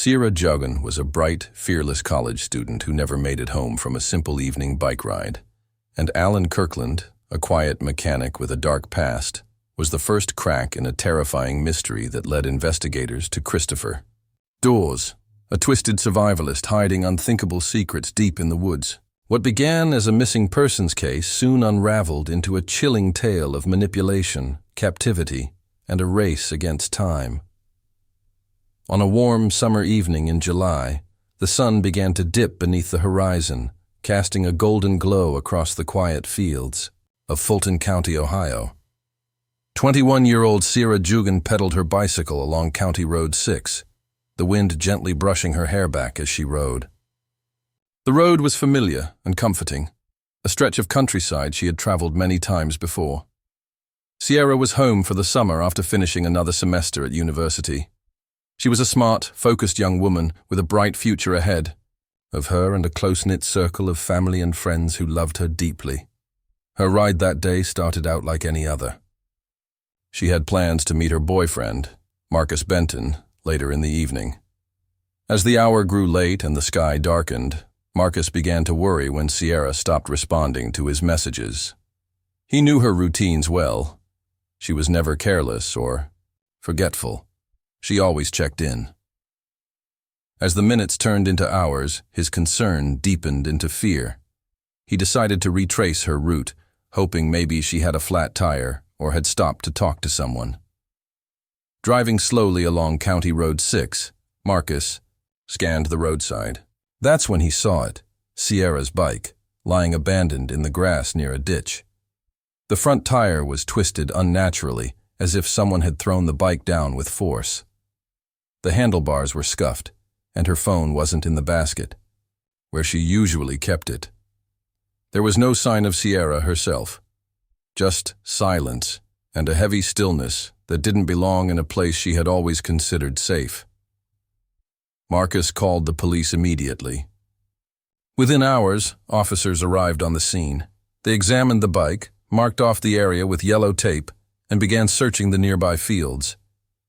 Sierah Joughin was a bright, fearless college student who never made it home from a simple evening bike ride. And Allen Kirkland, a quiet mechanic with a dark past, was the first crack in a terrifying mystery that led investigators to Christopher Dawes, a twisted survivalist hiding unthinkable secrets deep in the woods. What began as a missing persons case soon unraveled into a chilling tale of manipulation, captivity, and a race against time. On a warm summer evening in July, the sun began to dip beneath the horizon, casting a golden glow across the quiet fields of Fulton County, Ohio. 21-year-old Sierah Joughin pedaled her bicycle along County Road 6, the wind gently brushing her hair back as she rode. The road was familiar and comforting, a stretch of countryside she had traveled many times before. Sierah was home for the summer after finishing another semester at university. She was a smart, focused young woman with a bright future ahead of her and a close-knit circle of family and friends who loved her deeply. Her ride that day started out like any other. She had plans to meet her boyfriend, Marcus Benton, later in the evening. As the hour grew late and the sky darkened, Marcus began to worry when Sierah stopped responding to his messages. He knew her routines well. She was never careless or forgetful. She always checked in. As the minutes turned into hours, his concern deepened into fear. He decided to retrace her route, hoping maybe she had a flat tire or had stopped to talk to someone. Driving slowly along County Road 6, Marcus scanned the roadside. That's when he saw it, Sierah's bike, lying abandoned in the grass near a ditch. The front tire was twisted unnaturally, as if someone had thrown the bike down with force. The handlebars were scuffed, and her phone wasn't in the basket, where she usually kept it. There was no sign of Sierah herself, just silence and a heavy stillness that didn't belong in a place she had always considered safe. Marcus called the police immediately. Within hours, officers arrived on the scene. They examined the bike, marked off the area with yellow tape, and began searching the nearby fields.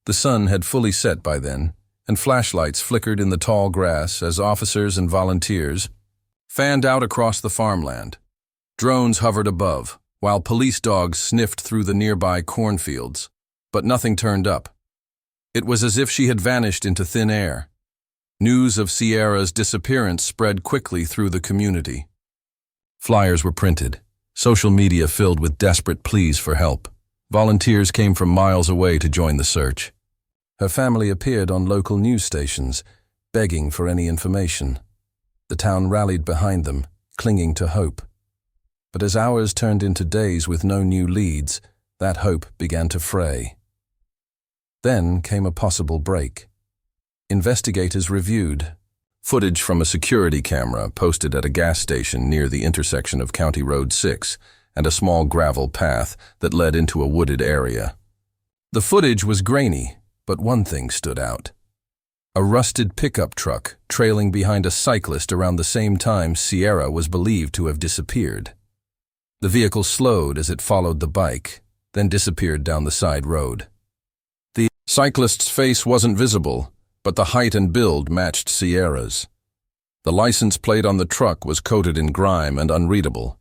The sun had fully set by then, and flashlights flickered in the tall grass as officers and volunteers fanned out across the farmland. Drones hovered above, while police dogs sniffed through the nearby cornfields, but nothing turned up. It was as if she had vanished into thin air. News of Sierah's disappearance spread quickly through the community. Flyers were printed, social media filled with desperate pleas for help. Volunteers came from miles away to join the search. Her family appeared on local news stations, begging for any information. The town rallied behind them, clinging to hope. But as hours turned into days with no new leads, that hope began to fray. Then came a possible break. Investigators reviewed footage from a security camera posted at a gas station near the intersection of County Road 6 and a small gravel path that led into a wooded area. The footage was grainy, but one thing stood out. A rusted pickup truck trailing behind a cyclist around the same time Sierah was believed to have disappeared. The vehicle slowed as it followed the bike, then disappeared down the side road. The cyclist's face wasn't visible, but the height and build matched Sierah's. The license plate on the truck was coated in grime and unreadable.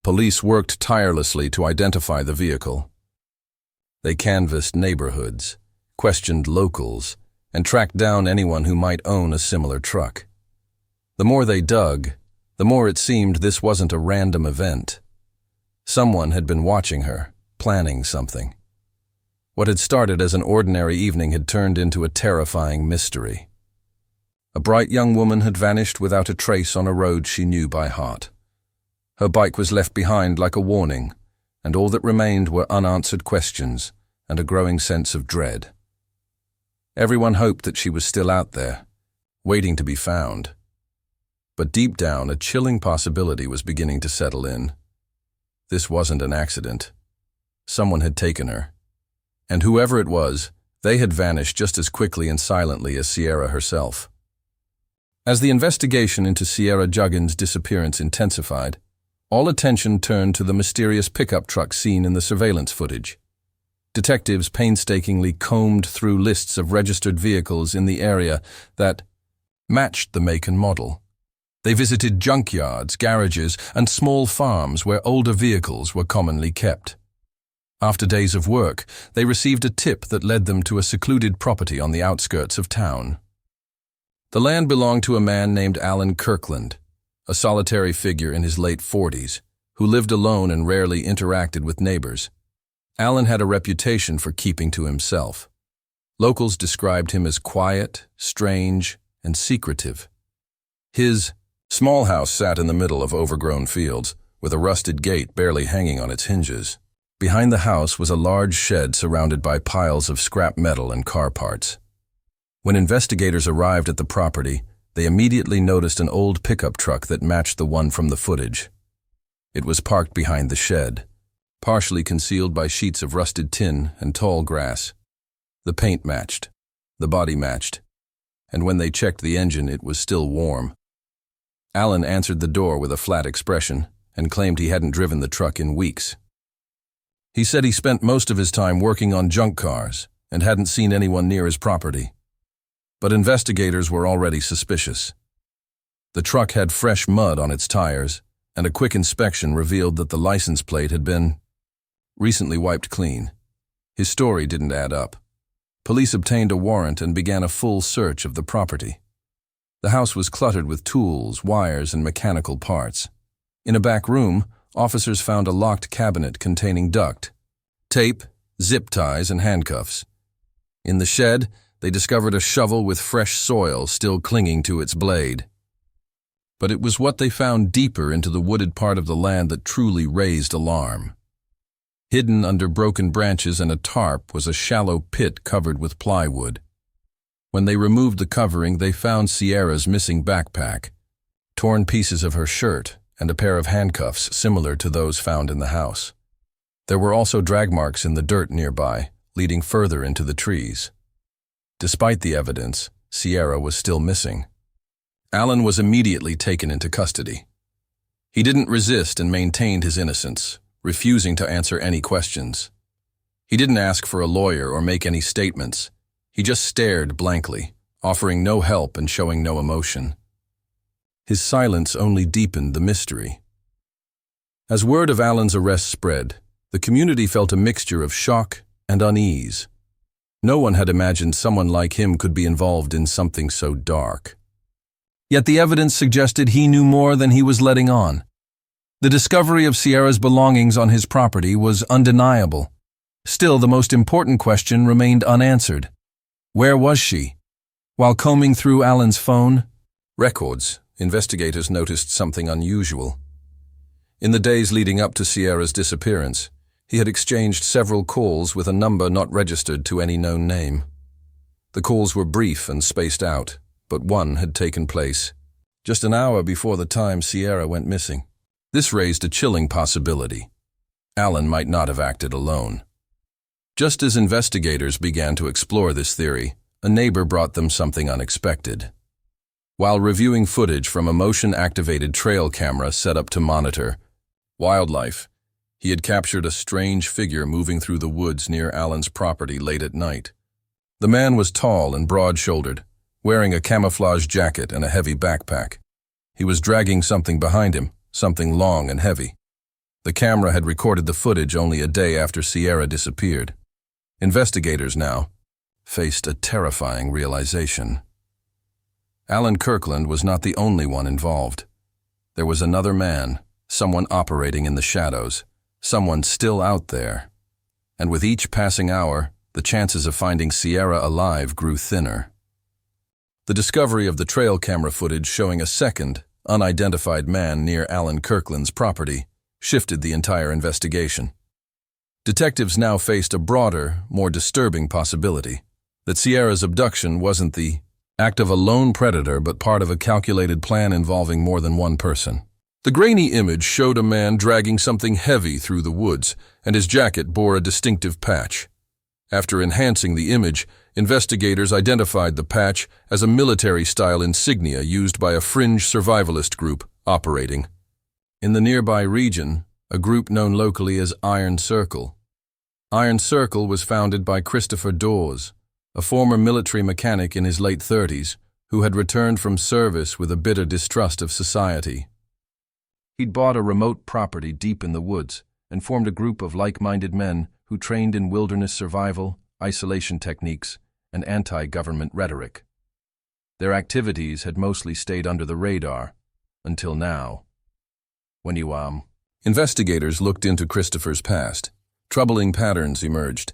Police worked tirelessly to identify the vehicle. They canvassed neighborhoods, questioned locals, and tracked down anyone who might own a similar truck. The more they dug, the more it seemed this wasn't a random event. Someone had been watching her, planning something. What had started as an ordinary evening had turned into a terrifying mystery. A bright young woman had vanished without a trace on a road she knew by heart. Her bike was left behind like a warning, and all that remained were unanswered questions and a growing sense of dread. Everyone hoped that she was still out there, waiting to be found. But deep down, a chilling possibility was beginning to settle in. This wasn't an accident. Someone had taken her. And whoever it was, they had vanished just as quickly and silently as Sierah herself. As the investigation into Sierah Joughin's disappearance intensified, all attention turned to the mysterious pickup truck seen in the surveillance footage. Detectives painstakingly combed through lists of registered vehicles in the area that matched the make and model. They visited junkyards, garages, and small farms where older vehicles were commonly kept. After days of work, they received a tip that led them to a secluded property on the outskirts of town. The land belonged to a man named Allen Kirkland, a solitary figure in his late 40s, who lived alone and rarely interacted with neighbors. Allen had a reputation for keeping to himself. Locals described him as quiet, strange, and secretive. His small house sat in the middle of overgrown fields, with a rusted gate barely hanging on its hinges. Behind the house was a large shed surrounded by piles of scrap metal and car parts. When investigators arrived at the property, they immediately noticed an old pickup truck that matched the one from the footage. It was parked behind the shed, partially concealed by sheets of rusted tin and tall grass. The paint matched, the body matched, and when they checked the engine, it was still warm. Allen answered the door with a flat expression and claimed he hadn't driven the truck in weeks. He said he spent most of his time working on junk cars and hadn't seen anyone near his property. But investigators were already suspicious. The truck had fresh mud on its tires, and a quick inspection revealed that the license plate had been recently wiped clean. His story didn't add up. Police obtained a warrant and began a full search of the property. The house was cluttered with tools, wires, and mechanical parts. In a back room, officers found a locked cabinet containing duct, tape, zip ties, and handcuffs. In the shed, they discovered a shovel with fresh soil still clinging to its blade. But it was what they found deeper into the wooded part of the land that truly raised alarm. Hidden under broken branches and a tarp was a shallow pit covered with plywood. When they removed the covering, they found Sierah's missing backpack, torn pieces of her shirt, and a pair of handcuffs similar to those found in the house. There were also drag marks in the dirt nearby, leading further into the trees. Despite the evidence, Sierah was still missing. Allen was immediately taken into custody. He didn't resist and maintained his innocence, refusing to answer any questions. He didn't ask for a lawyer or make any statements. He just stared blankly, offering no help and showing no emotion. His silence only deepened the mystery. As word of Allen's arrest spread, the community felt a mixture of shock and unease. No one had imagined someone like him could be involved in something so dark. Yet the evidence suggested he knew more than he was letting on. The discovery of Sierah's belongings on his property was undeniable. Still, the most important question remained unanswered. Where was she? While combing through Allen's phone records, investigators noticed something unusual. In the days leading up to Sierah's disappearance, he had exchanged several calls with a number not registered to any known name. The calls were brief and spaced out, but one had taken place just an hour before the time Sierah went missing. This raised a chilling possibility. Allen might not have acted alone. Just as investigators began to explore this theory, a neighbor brought them something unexpected. While reviewing footage from a motion-activated trail camera set up to monitor wildlife, he had captured a strange figure moving through the woods near Allen's property late at night. The man was tall and broad-shouldered, wearing a camouflage jacket and a heavy backpack. He was dragging something behind him, something long and heavy. The camera had recorded the footage only a day after Sierah disappeared. Investigators now faced a terrifying realization. Allen Kirkland was not the only one involved. There was another man, someone operating in the shadows, someone still out there. And with each passing hour, the chances of finding Sierah alive grew thinner. The discovery of the trail camera footage showing a second, unidentified man near Allen Kirkland's property shifted the entire investigation. Detectives now faced a broader, more disturbing possibility, that Sierah's abduction wasn't the act of a lone predator but part of a calculated plan involving more than one person. The grainy image showed a man dragging something heavy through the woods, and his jacket bore a distinctive patch. After enhancing the image, investigators identified the patch as a military-style insignia used by a fringe survivalist group operating in the nearby region, a group known locally as Iron Circle. Iron Circle was founded by Christopher Dawes, a former military mechanic in his late 30s who had returned from service with a bitter distrust of society. He'd bought a remote property deep in the woods and formed a group of like-minded men who trained in wilderness survival, isolation techniques, and anti-government rhetoric. Their activities had mostly stayed under the radar, until now. Investigators looked into Christopher's past. Troubling patterns emerged.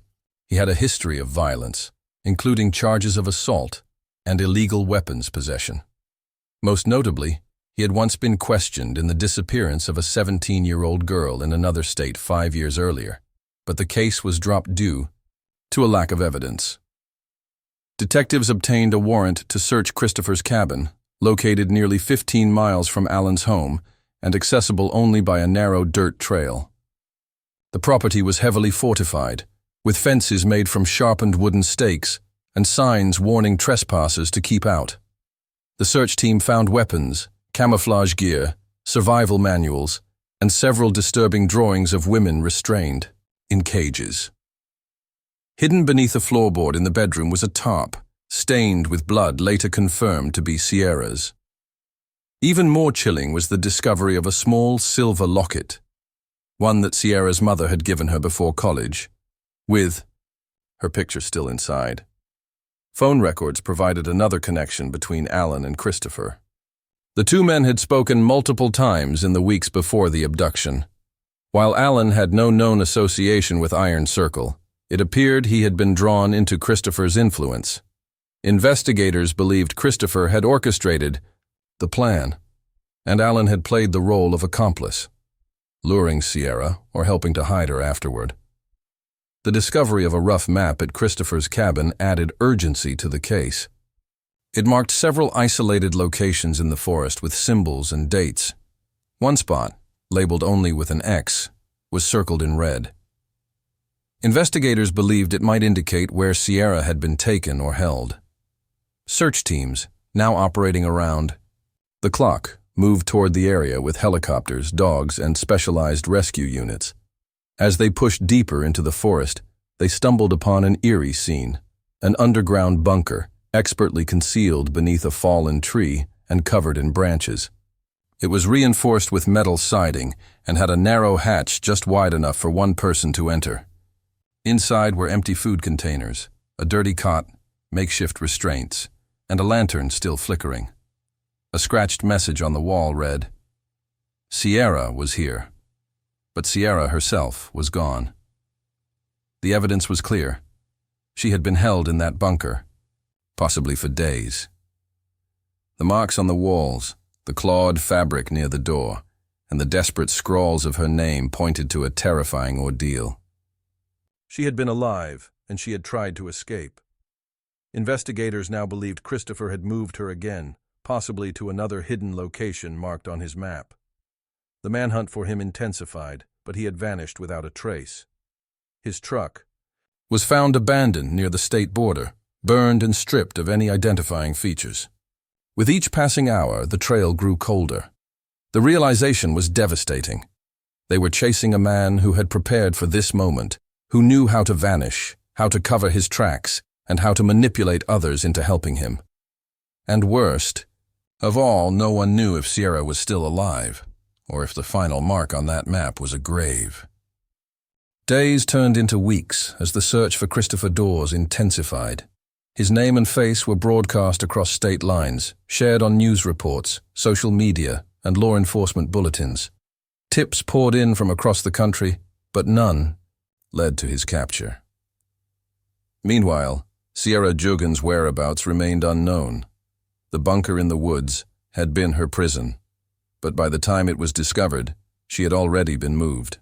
He had a history of violence, including charges of assault and illegal weapons possession. Most notably, he had once been questioned in the disappearance of a 17-year-old girl in another state 5 years earlier, but the case was dropped due to a lack of evidence. Detectives obtained a warrant to search Christopher's cabin, located nearly 15 miles from Allen's home and accessible only by a narrow dirt trail. The property was heavily fortified, with fences made from sharpened wooden stakes and signs warning trespassers to keep out. The search team found weapons, camouflage gear, survival manuals, and several disturbing drawings of women restrained in cages. Hidden beneath a floorboard in the bedroom was a tarp, stained with blood later confirmed to be Sierra's. Even more chilling was the discovery of a small silver locket, one that Sierra's mother had given her before college, with her picture still inside. Phone records provided another connection between Allen and Christopher. The two men had spoken multiple times in the weeks before the abduction. While Allen had no known association with Iron Circle, it appeared he had been drawn into Christopher's influence. Investigators believed Christopher had orchestrated the plan, and Allen had played the role of accomplice, luring Sierra or helping to hide her afterward. The discovery of a rough map at Christopher's cabin added urgency to the case. It marked several isolated locations in the forest with symbols and dates. One spot, labeled only with an X, was circled in red. Investigators believed it might indicate where Sierra had been taken or held. Search teams, now operating around the clock, moved toward the area with helicopters, dogs, and specialized rescue units. As they pushed deeper into the forest, they stumbled upon an eerie scene, an underground bunker, expertly concealed beneath a fallen tree and covered in branches. It was reinforced with metal siding and had a narrow hatch just wide enough for one person to enter. Inside were empty food containers, a dirty cot, makeshift restraints, and a lantern still flickering. A scratched message on the wall read, "Sierra was here," but Sierra herself was gone. The evidence was clear. She had been held in that bunker, possibly for days. The marks on the walls, the clawed fabric near the door, and the desperate scrawls of her name pointed to a terrifying ordeal. She had been alive, and she had tried to escape. Investigators now believed Christopher had moved her again, possibly to another hidden location marked on his map. The manhunt for him intensified, but he had vanished without a trace. His truck was found abandoned near the state border, burned and stripped of any identifying features. With each passing hour, the trail grew colder. The realization was devastating. They were chasing a man who had prepared for this moment, who knew how to vanish, how to cover his tracks, and how to manipulate others into helping him. And worst of all, no one knew if Sierra was still alive, or if the final mark on that map was a grave. Days turned into weeks as the search for Christopher Dawes intensified. His name and face were broadcast across state lines, shared on news reports, social media, and law enforcement bulletins. Tips poured in from across the country, but none led to his capture. Meanwhile, Sierah Joughin's whereabouts remained unknown. The bunker in the woods had been her prison, but by the time it was discovered, she had already been moved.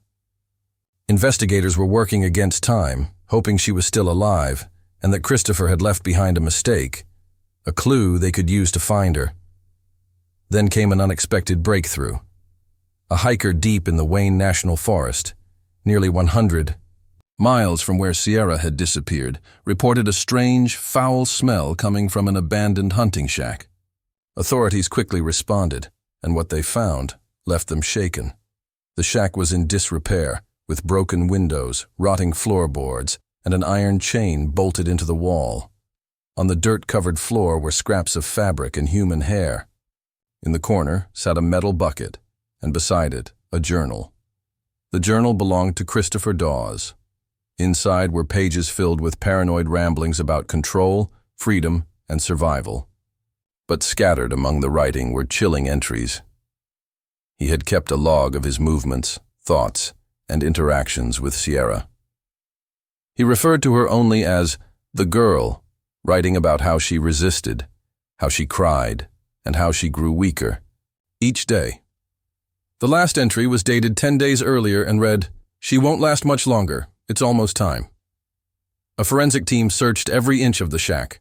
Investigators were working against time, hoping she was still alive, and that Christopher had left behind a mistake, a clue they could use to find her. Then came an unexpected breakthrough. A hiker deep in the Wayne National Forest, nearly 100 miles from where Sierra had disappeared, reported a strange, foul smell coming from an abandoned hunting shack. Authorities quickly responded, and what they found left them shaken. The shack was in disrepair, with broken windows, rotting floorboards, and an iron chain bolted into the wall. On the dirt-covered floor were scraps of fabric and human hair. In the corner sat a metal bucket, and beside it, a journal. The journal belonged to Christopher Dawes. Inside were pages filled with paranoid ramblings about control, freedom, and survival. But scattered among the writing were chilling entries. He had kept a log of his movements, thoughts, and interactions with Sierah. He referred to her only as the girl, writing about how she resisted, how she cried, and how she grew weaker, each day. The last entry was dated 10 days earlier and read, "She won't last much longer. It's almost time." A forensic team searched every inch of the shack.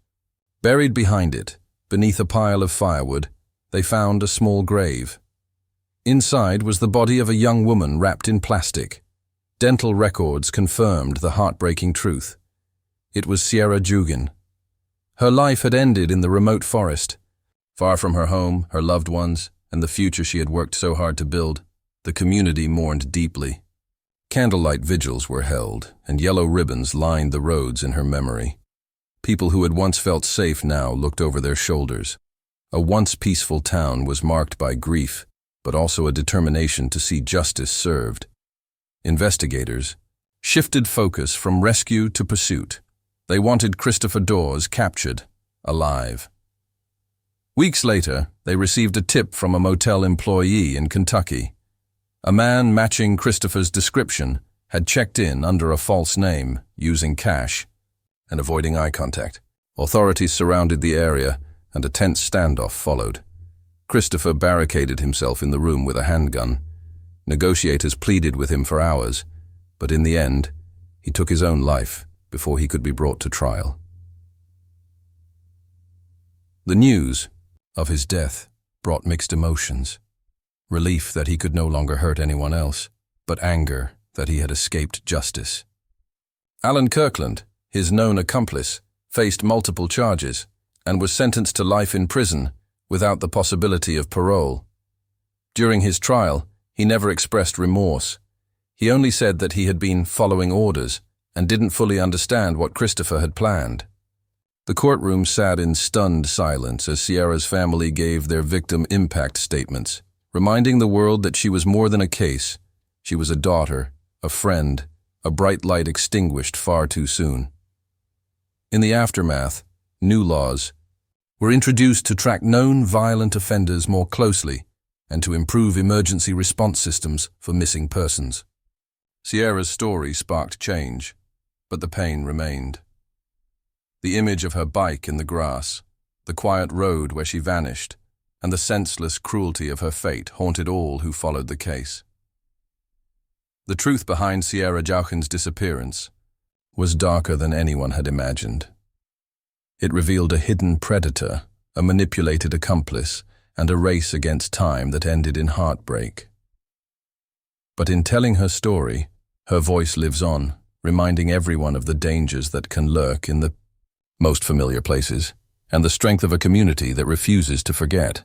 Buried behind it, beneath a pile of firewood, they found a small grave. Inside was the body of a young woman wrapped in plastic. Dental records confirmed the heartbreaking truth. It was Sierah Joughin. Her life had ended in the remote forest. Far from her home, her loved ones, and the future she had worked so hard to build, the community mourned deeply. Candlelight vigils were held, and yellow ribbons lined the roads in her memory. People who had once felt safe now looked over their shoulders. A once peaceful town was marked by grief, but also a determination to see justice served. Investigators shifted focus from rescue to pursuit. They wanted Christopher Dawes captured, alive. Weeks later, they received a tip from a motel employee in Kentucky. A man matching Christopher's description had checked in under a false name, using cash, and avoiding eye contact. Authorities surrounded the area, and a tense standoff followed. Christopher barricaded himself in the room with a handgun. Negotiators pleaded with him for hours, but in the end, he took his own life before he could be brought to trial. The news of his death brought mixed emotions. Relief that he could no longer hurt anyone else, but anger that he had escaped justice. Allen Kirkland, his known accomplice, faced multiple charges and was sentenced to life in prison without the possibility of parole. During his trial, he never expressed remorse. He only said that he had been following orders and didn't fully understand what Christopher had planned. The courtroom sat in stunned silence as Sierah's family gave their victim impact statements, reminding the world that she was more than a case. She was a daughter, a friend, a bright light extinguished far too soon. In the aftermath, new laws were introduced to track known violent offenders more closely and to improve emergency response systems for missing persons. Sierah's story sparked change, but the pain remained. The image of her bike in the grass, the quiet road where she vanished, and the senseless cruelty of her fate haunted all who followed the case. The truth behind Sierah Joughin's disappearance was darker than anyone had imagined. It revealed a hidden predator, a manipulated accomplice, and a race against time that ended in heartbreak. But in telling her story, her voice lives on, reminding everyone of the dangers that can lurk in the most familiar places, and the strength of a community that refuses to forget.